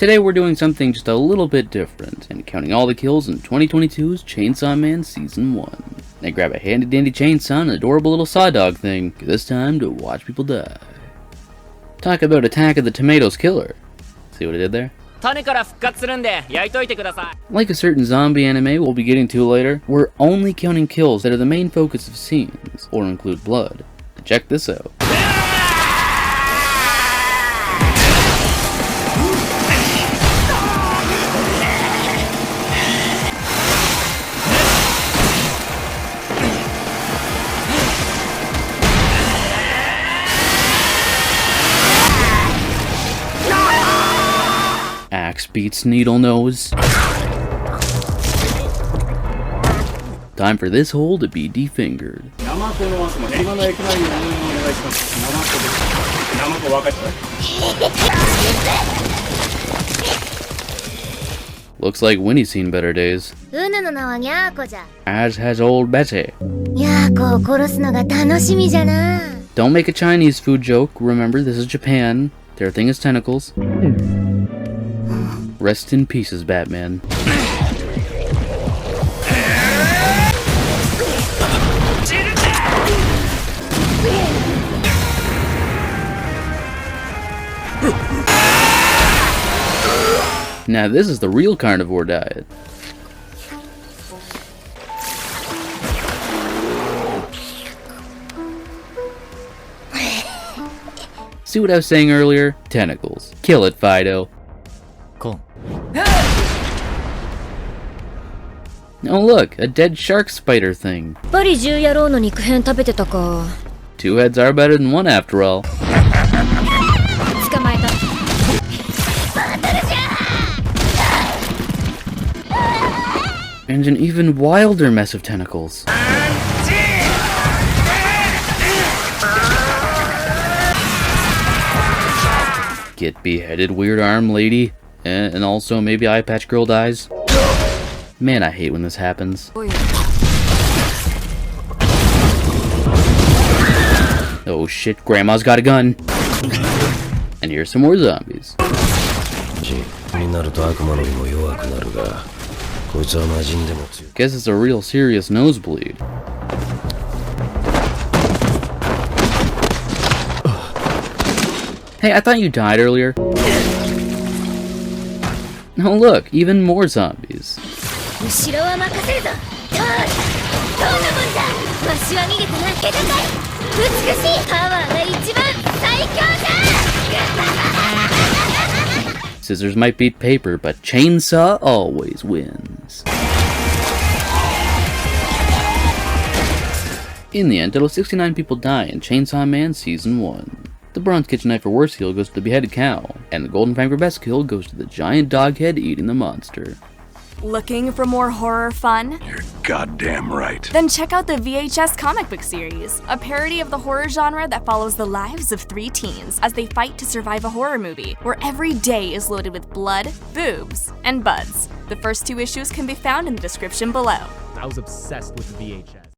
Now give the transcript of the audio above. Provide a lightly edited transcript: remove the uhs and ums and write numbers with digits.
Today we're doing something just a little bit different, and counting all the kills in 2022's Chainsaw Man Season 1. Now grab a handy dandy chainsaw and an adorable little saw dog thing, cause it's time to watch people die. Talk about Attack of the Tomatoes Killer. See what I did there? Like a certain zombie anime we'll be getting to later, we're only counting kills that are the main focus of scenes, or include blood. Check this out. Axe beats needle nose. Time for this hole to be defingered. Looks like Winnie's seen better days. As has old Betty. Don't make a Chinese food joke. Remember, this is Japan. Their thing is tentacles. Rest in pieces, Batman. Now this is the real carnivore diet. See what I was saying earlier? Tentacles. Kill it, Fido. Cool. Oh look, a dead shark spider thing. 2 heads are better than 1 after all. And an even wilder mess of tentacles. Get beheaded, weird arm lady. And also maybe eye patch girl dies. Man, I hate when this happens. Oh shit, Grandma's got a gun. And here's some more zombies. Guess it's a real serious nosebleed. Hey, I thought you died earlier. Oh look, even more zombies. Scissors might beat paper, but chainsaw always wins. In the end, total 69 people die in Chainsaw Man Season 1. The Bronze Kitchen Knife for worst kill goes to the beheaded cow, and the Golden Fang for best kill goes to the giant dog head eating the monster. Looking for more horror fun? You're goddamn right. Then check out the VHS comic book series, a parody of the horror genre that follows the lives of 3 teens as they fight to survive a horror movie, where every day is loaded with blood, boobs, and buds. The first 2 issues can be found in the description below. I was obsessed with the VHS.